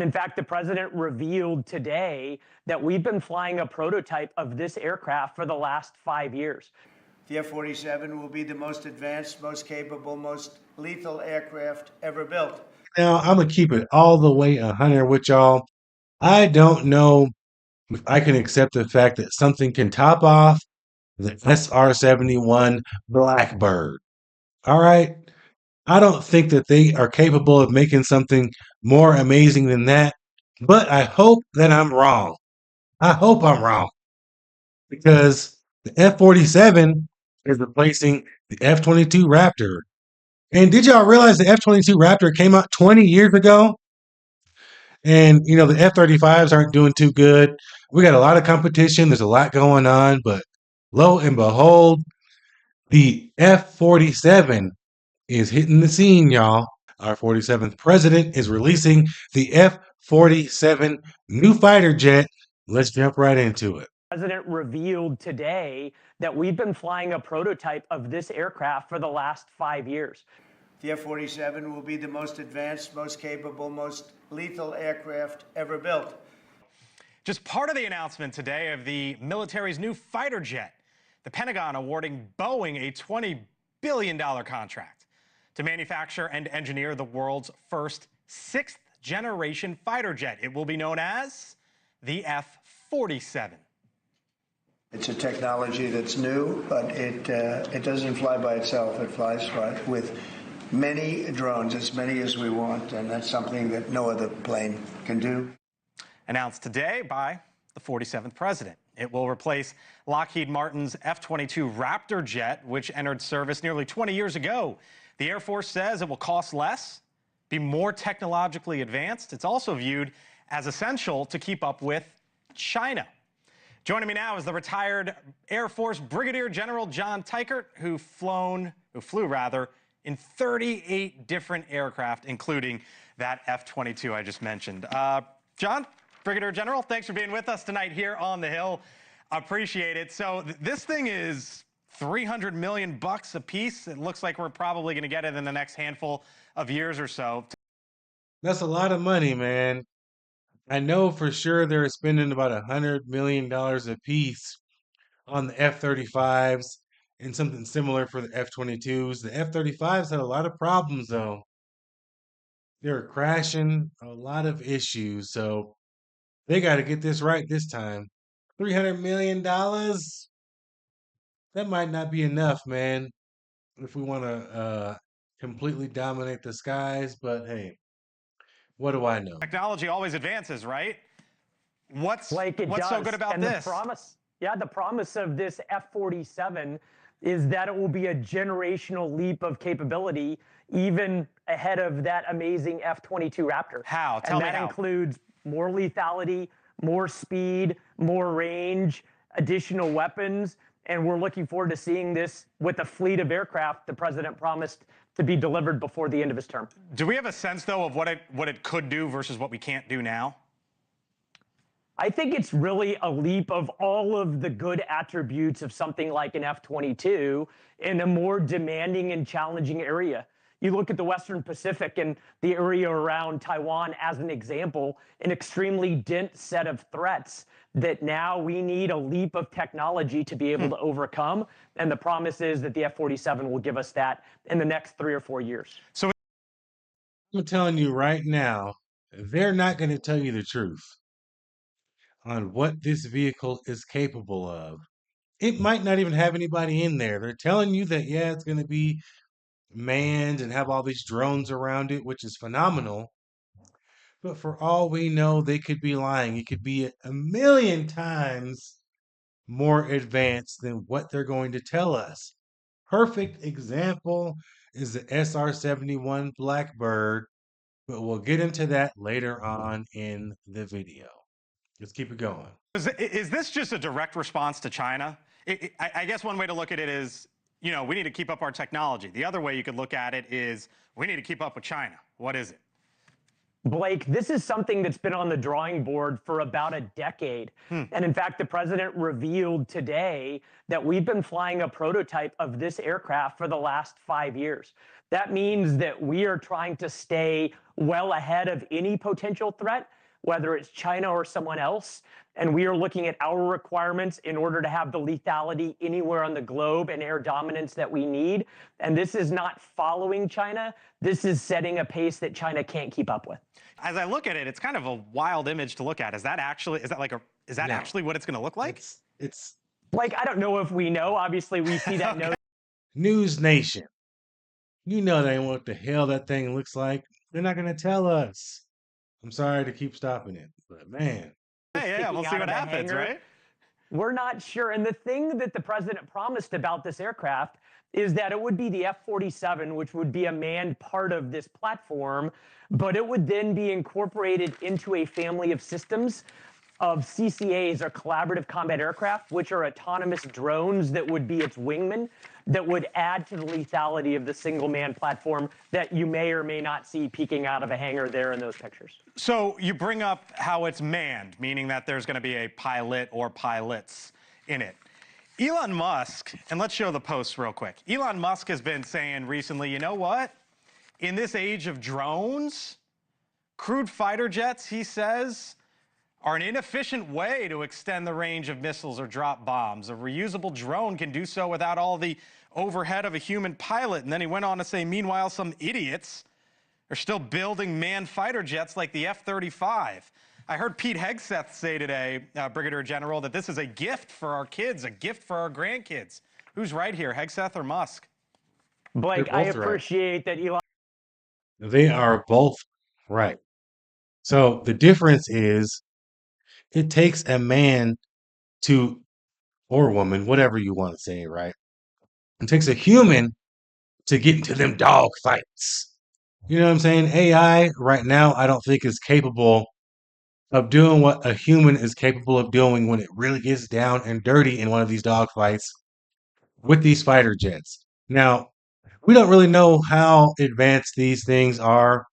in fact, the president revealed today that we've been flying a prototype of this aircraft for the last 5 years. The F-47 will be the most advanced, most capable, most lethal aircraft ever built. Now, I'm going to keep it all the way 100 with y'all. I don't know if I can accept the fact that something can top off the SR-71 Blackbird. All right? I don't think that they are capable of making something more amazing than that, but I hope that I'm wrong. I hope I'm wrong because the F-47 is replacing the F-22 Raptor. And did y'all realize the F-22 Raptor came out 20 years ago? And, the F-35s aren't doing too good. We got a lot of competition. There's a lot going on. But lo and behold, the F-47 is hitting the scene, y'all. Our 47th president is releasing the F-47 new fighter jet. Let's jump right into it. The president revealed today that we've been flying a prototype of this aircraft for the last 5 years. The F-47 will be the most advanced, most capable, most lethal aircraft ever built. Just part of the announcement today of the military's new fighter jet. The Pentagon awarding Boeing a $20 billion contract to manufacture and engineer the world's first sixth-generation fighter jet. It will be known as the F-47. It's a technology that's new, but it doesn't fly by itself. It flies with many drones, as many as we want, and that's something that no other plane can do. Announced today by the 47th president. It will replace Lockheed Martin's F-22 Raptor jet, which entered service nearly 20 years ago. The Air Force says it will cost less, be more technologically advanced. It's also viewed as essential to keep up with China. Joining me now is the retired Air Force Brigadier General John Teichert, who flew in 38 different aircraft, including that F-22 I just mentioned. John, Brigadier General, thanks for being with us tonight here on the Hill. Appreciate it. So this thing is $300 million a piece. It looks like we're probably going to get it in the next handful of years or so. That's a lot of money, man. I know for sure they're spending about $100 million a piece on the F-35s and something similar for the F-22s. The F-35s had a lot of problems, though. They were crashing, a lot of issues. So they got to get this right this time. $300 million? That might not be enough, man, if we want to completely dominate the skies. But hey, what do I know? Technology always advances, right? What's so good about this? The promise of this F-47 is that it will be a generational leap of capability, even ahead of that amazing F-22 Raptor. How? Tell me how. And that includes more lethality, more speed, more range, additional weapons, and we're looking forward to seeing this with a fleet of aircraft the president promised to be delivered before the end of his term. Do we have a sense, though, of what it could do versus what we can't do now? I think it's really a leap of all of the good attributes of something like an F-22 in a more demanding and challenging area. You look at the Western Pacific and the area around Taiwan as an example, an extremely dense set of threats that now we need a leap of technology to be able to overcome. And the promise is that the F-47 will give us that in the next 3 or 4 years. So I'm telling you right now, they're not going to tell you the truth on what this vehicle is capable of. It might not even have anybody in there. They're telling you that, yeah, it's going to be manned and have all these drones around it, which is phenomenal. But for all we know, they could be lying. It could be a million times more advanced than what they're going to tell us. Perfect example is the SR-71 Blackbird, but we'll get into that later on in the video. Let's keep it going. Is this just a direct response to China? I guess one way to look at it is, we need to keep up our technology. The other way you could look at it is we need to keep up with China. What is it? Blake, this is something that's been on the drawing board for about a decade. And in fact, the president revealed today that we've been flying a prototype of this aircraft for the last 5 years. That means that we are trying to stay well ahead of any potential threat, whether it's China or someone else. And we are looking at our requirements in order to have the lethality anywhere on the globe and air dominance that we need. And this is not following China. This is setting a pace that China can't keep up with. As I look at it, it's kind of a wild image to look at. Is that actually actually what it's going to look like? It's Like, I don't know if we know. Obviously, we see that note. News Nation. You know they what the hell that thing looks like. They're not going to tell us. I'm sorry to keep stopping it, but man. Yeah, we'll see out what of the happens, hangar. right? We're not sure. And the thing that the president promised about this aircraft is that it would be the F-47, which would be a manned part of this platform, but it would then be incorporated into a family of systems of CCAs, or collaborative combat aircraft, which are autonomous drones that would be its wingmen, that would add to the lethality of the single man platform that you may or may not see peeking out of a hangar there in those pictures. So you bring up how it's manned, meaning that there's going to be a pilot or pilots in it. Elon Musk, and let's show the post real quick. Elon Musk has been saying recently, you know what? In this age of drones, crewed fighter jets, he says, are an inefficient way to extend the range of missiles or drop bombs. A reusable drone can do so without all the overhead of a human pilot. And then he went on to say, meanwhile, some idiots are still building manned fighter jets like the F-35. I heard Pete Hegseth say today, Brigadier General, that this is a gift for our kids, a gift for our grandkids. Who's right here, Hegseth or Musk? Blake, I They're both right. appreciate that Elon. They are both right. So the difference is it takes a man to, or a woman, whatever you want to say, right? It takes a human to get into them dog fights. You know what I'm saying? AI right now, I don't think is capable of doing what a human is capable of doing when it really gets down and dirty in one of these dog fights with these fighter jets. Now, we don't really know how advanced these things are,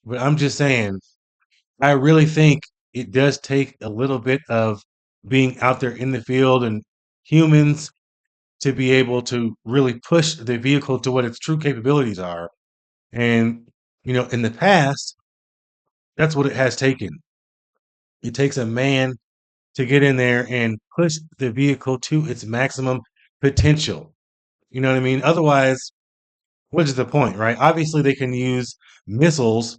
but I'm just saying, I really think it does take a little bit of being out there in the field and humans to be able to really push the vehicle to what its true capabilities are. And, in the past, that's what it has taken. It takes a man to get in there and push the vehicle to its maximum potential. You know what I mean? Otherwise, what is the point, right? Obviously, they can use missiles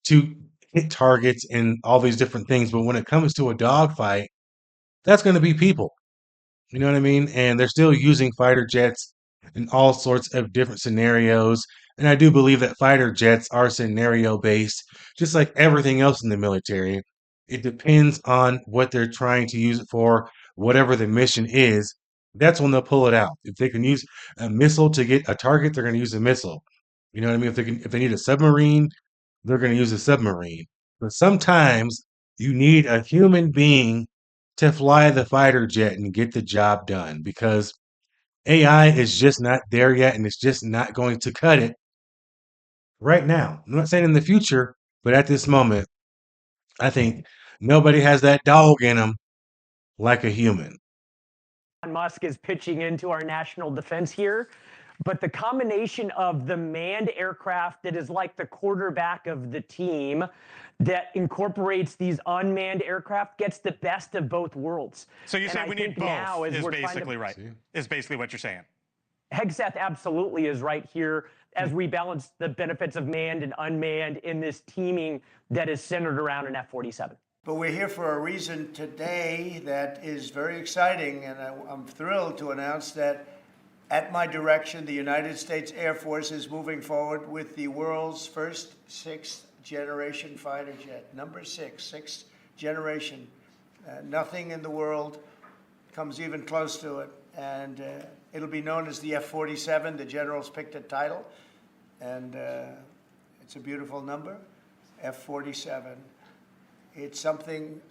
to hit targets and all these different things, but when it comes to a dogfight, that's going to be people. You know what I mean? And they're still using fighter jets in all sorts of different scenarios. And I do believe that fighter jets are scenario based, just like everything else in the military. It depends on what they're trying to use it for, whatever the mission is. That's when they'll pull it out. If they can use a missile to get a target, they're going to use a missile. You know what I mean? If they need a submarine, they're going to use a submarine. But sometimes you need a human being to fly the fighter jet and get the job done because AI is just not there yet and it's just not going to cut it right now. I'm not saying in the future, but at this moment, I think nobody has that dog in them like a human. Musk is pitching into our national defense here. But the combination of the manned aircraft that is like the quarterback of the team that incorporates these unmanned aircraft gets the best of both worlds. So you say we need both now, is basically right. Is basically what you're saying. Hegseth absolutely is right here as we balance the benefits of manned and unmanned in this teaming that is centered around an F-47. But we're here for a reason today that is very exciting, and I'm thrilled to announce that at my direction, the United States Air Force is moving forward with the world's first sixth-generation fighter jet. Number sixth generation. Nothing in the world comes even close to it. And it'll be known as the F-47. The generals picked a title, and it's a beautiful number, F-47. It's something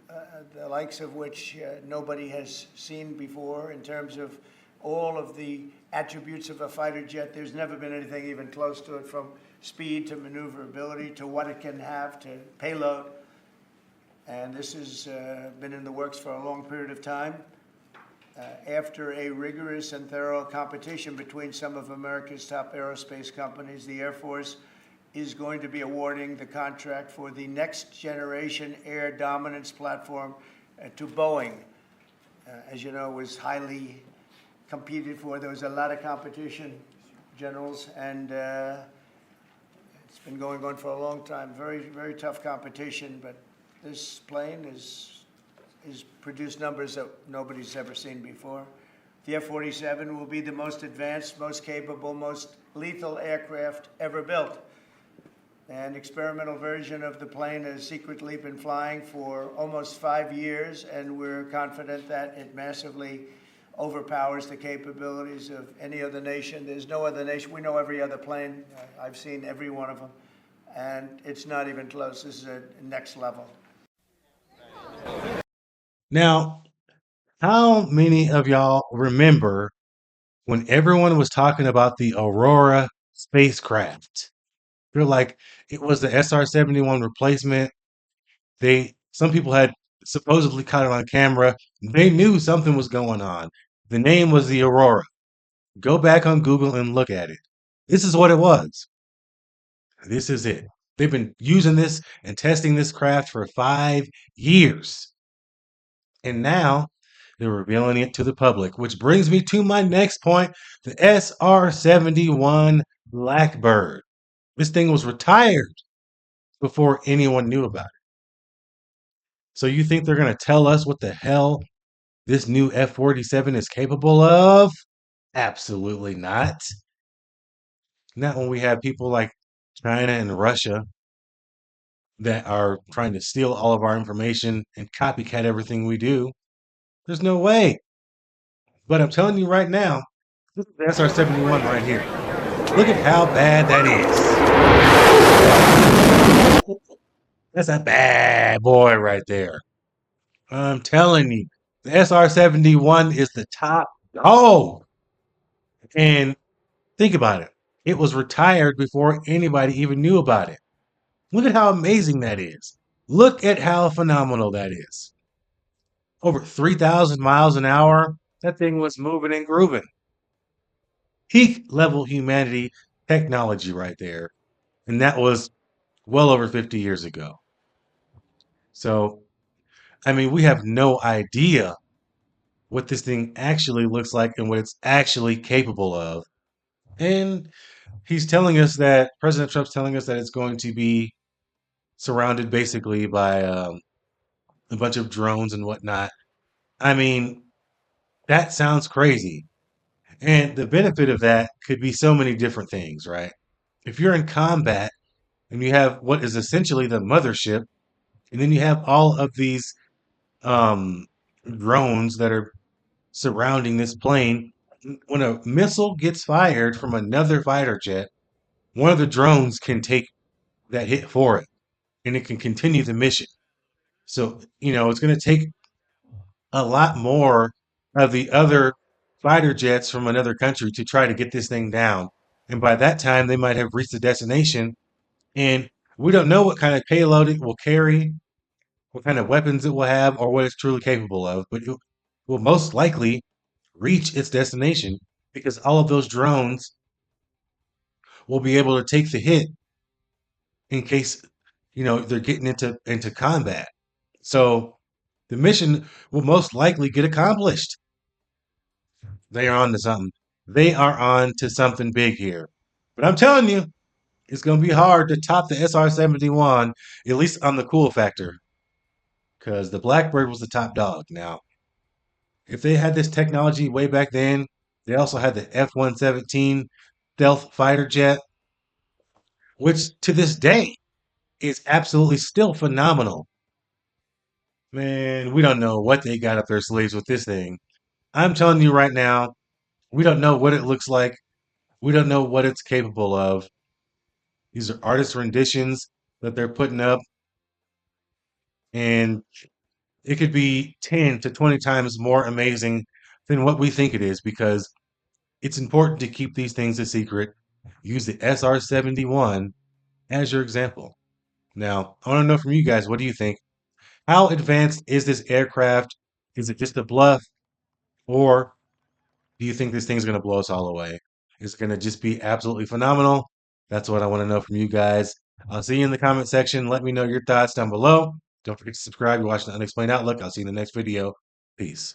the likes of which nobody has seen before in terms of all of the attributes of a fighter jet. There's never been anything even close to it, from speed to maneuverability to what it can have to payload. And this has been in the works for a long period of time. After a rigorous and thorough competition between some of America's top aerospace companies, the Air Force is going to be awarding the contract for the next generation air dominance platform to Boeing. As you know, it was highly competed for. There was a lot of competition, generals, and it's been going on for a long time. Very, very tough competition, but this plane is produced numbers that nobody's ever seen before. The F-47 will be the most advanced, most capable, most lethal aircraft ever built. An experimental version of the plane has secretly been flying for almost 5 years, and we're confident that it massively overpowers the capabilities of any other nation. There's no other nation. We know every other plane. I've seen every one of them, and it's not even close. This is a next level. Now, how many of y'all remember when everyone was talking about the Aurora spacecraft? Feel like it was the SR-71 replacement. Some people had supposedly caught it on camera. They knew something was going on. The name was the Aurora. Go back on Google and look at it. This is what it was. This is it. They've been using this and testing this craft for 5 years. And now they're revealing it to the public, which brings me to my next point, the SR-71 Blackbird. This thing was retired before anyone knew about it. So you think they're going to tell us what the hell this new F-47 is capable of? Absolutely not. Not when we have people like China and Russia that are trying to steal all of our information and copycat everything we do. There's no way. But I'm telling you right now, this is the SR-71 right here. Look at how bad that is. That's a bad boy right there. I'm telling you, the SR-71 is the top dog. And think about it. It was retired before anybody even knew about it. Look at how amazing that is. Look at how phenomenal that is. Over 3,000 miles an hour, that thing was moving and grooving. Peak level humanity technology right there. And that was well over 50 years ago. So, I mean, we have no idea what this thing actually looks like and what it's actually capable of. And he's telling us that President Trump's telling us that it's going to be surrounded basically by a bunch of drones and whatnot. I mean, that sounds crazy. And the benefit of that could be so many different things, right? If you're in combat and you have what is essentially the mothership, and then you have all of these um, drones that are surrounding this plane, when a missile gets fired from another fighter jet, one of the drones can take that hit for it and it can continue the mission. So, it's going to take a lot more of the other fighter jets from another country to try to get this thing down. And by that time, they might have reached the destination. And we don't know what kind of payload it will carry, what kind of weapons it will have, or what it's truly capable of. But it will most likely reach its destination because all of those drones will be able to take the hit in case they're getting into combat. So the mission will most likely get accomplished. They are on to something. They are on to something big here. But I'm telling you, it's going to be hard to top the SR-71, at least on the cool factor, because the Blackbird was the top dog. Now, if they had this technology way back then, they also had the F-117 stealth fighter jet, which to this day is absolutely still phenomenal. Man, we don't know what they got up their sleeves with this thing. I'm telling you right now, we don't know what it looks like. We don't know what it's capable of. These are artist renditions that they're putting up, and it could be 10 to 20 times more amazing than what we think it is, because it's important to keep these things a secret. Use the SR-71 as your example. Now, I want to know from you guys, what do you think? How advanced is this aircraft? Is it just a bluff? Or do you think this thing's going to blow us all away? Is it going to just be absolutely phenomenal? That's what I want to know from you guys. I'll see you in the comment section. Let me know your thoughts down below. Don't forget to subscribe. You're watching the Unexplained Outlook. I'll see you in the next video. Peace.